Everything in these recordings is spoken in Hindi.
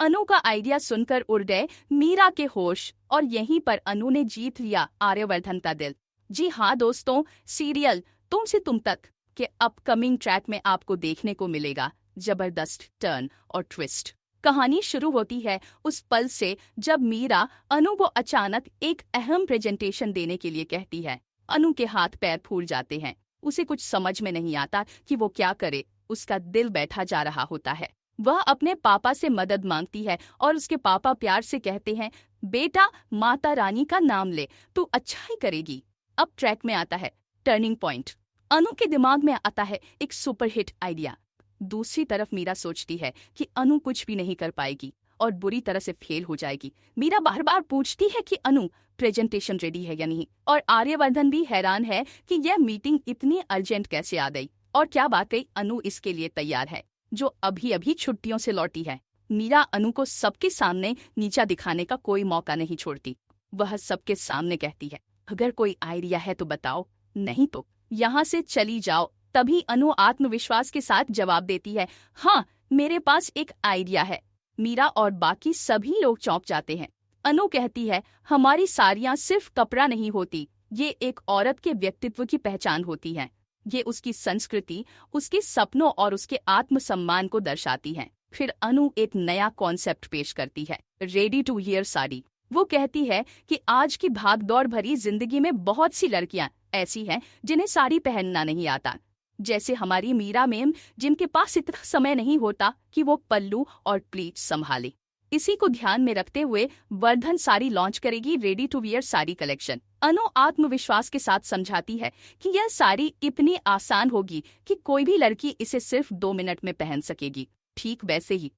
अनु का आइडिया सुनकर उड़ गए मीरा के होश और यहीं पर अनु ने जीत लिया आर्यवर्धन का दिल। जी हाँ दोस्तों, सीरियल तुम से तुम तक के अपकमिंग ट्रैक में आपको देखने को मिलेगा जबरदस्त टर्न और ट्विस्ट। कहानी शुरू होती है उस पल से जब मीरा अनु को अचानक एक अहम प्रेजेंटेशन देने के लिए कहती है। अनु के हाथ पैर फूल जाते हैं, उसे कुछ समझ में नहीं आता कि वो क्या करे। उसका दिल बैठा जा रहा होता है। वह अपने पापा से मदद मांगती है और उसके पापा प्यार से कहते हैं, बेटा माता रानी का नाम ले, तू अच्छा ही करेगी। अब ट्रैक में आता है टर्निंग पॉइंट। अनु के दिमाग में आता है एक सुपरहिट आइडिया। दूसरी तरफ मीरा सोचती है कि अनु कुछ भी नहीं कर पाएगी और बुरी तरह से फेल हो जाएगी। मीरा बार बार पूछती है कि अनु प्रेजेंटेशन रेडी है या नहीं, और आर्यवर्धन भी हैरान है कि यह मीटिंग इतनी अर्जेंट कैसे आ गई और क्या वाकई अनु इसके लिए तैयार है, जो अभी अभी छुट्टियों से लौटी है। मीरा अनु को सबके सामने नीचा दिखाने का कोई मौका नहीं छोड़ती। वह सबके सामने कहती है, अगर कोई आइडिया है तो बताओ, नहीं तो यहाँ से चली जाओ। तभी अनु आत्मविश्वास के साथ जवाब देती है, हाँ मेरे पास एक आइडिया है। मीरा और बाकी सभी लोग चौंक जाते हैं। अनु कहती है, हमारी साड़ियाँ सिर्फ कपड़ा नहीं होती, ये एक औरत के व्यक्तित्व की पहचान होती है। ये उसकी संस्कृति, उसके सपनों और उसके आत्मसम्मान को दर्शाती हैं। फिर अनु एक नया कॉन्सेप्ट पेश करती है, रेडी टू वियर साड़ी। वो कहती है कि आज की भागदौड़ भरी जिंदगी में बहुत सी लड़कियां ऐसी हैं जिन्हें साड़ी पहनना नहीं आता, जैसे हमारी मीरा मैम, जिनके पास इतना समय नहीं होता कि वो पल्लू और प्लीट संभाले। इसी को ध्यान में रखते हुए वर्धन साड़ी लॉन्च करेगी ready to wear sari collection. अनु आत्मविश्वास के साथ समझाती है कि यह साड़ी इतनी आसान होगी कि कोई भी लड़की इसे सिर्फ 2 मिनट में पहन सकेगी, ठीक वैसे ही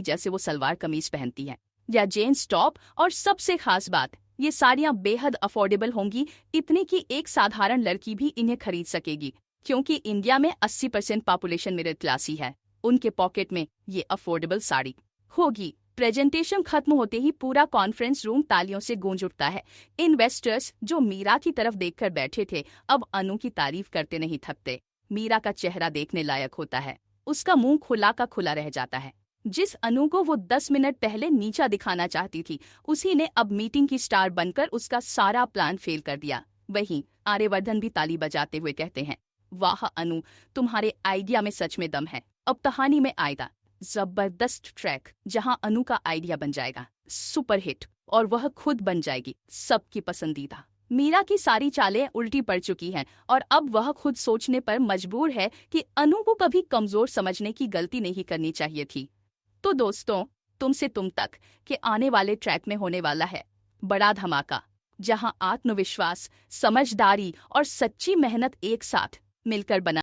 जैसे वो सलवार कमीज पहनती है या जीन्स टॉप। और सबसे खास बात, ये साड़ियाँ बेहद अफोर्डेबल होंगी, इतने की एक साधारण लड़की भी इन्हें खरीद सकेगी, क्योंकि इंडिया में 80% पॉपुलेशन मिडिल क्लासी है। उनके पॉकेट में ये अफोर्डेबल साड़ी होगी। प्रेजेंटेशन खत्म होते ही पूरा कॉन्फ्रेंस रूम तालियों से गूंज उठता है। इन्वेस्टर्स जो मीरा की तरफ देखकर बैठे थे, अब अनु की तारीफ करते नहीं थकते। मीरा का चेहरा देखने लायक होता है, उसका मुंह खुला का खुला रह जाता है। जिस अनु को वो 10 मिनट पहले नीचा दिखाना चाहती थी, उसी ने अब मीटिंग की स्टार बनकर उसका सारा प्लान फेल कर दिया। वहीं आर्यवर्धन भी ताली बजाते हुए कहते हैं, वाह अनु, तुम्हारे आइडिया में सच में दम है। अब कहानी में आएगा जबरदस्त ट्रैक, जहां अनु का आइडिया बन जाएगा सुपरहिट और वह खुद बन जाएगी सबकी पसंदीदा। मीरा की सारी चालें उल्टी पड़ चुकी हैं और अब वह खुद सोचने पर मजबूर है कि अनु को कभी कमजोर समझने की गलती नहीं करनी चाहिए थी। तो दोस्तों, तुमसे तुम तक के आने वाले ट्रैक में होने वाला है बड़ा धमाका, जहां आत्मविश्वास, समझदारी और सच्ची मेहनत एक साथ मिलकर बना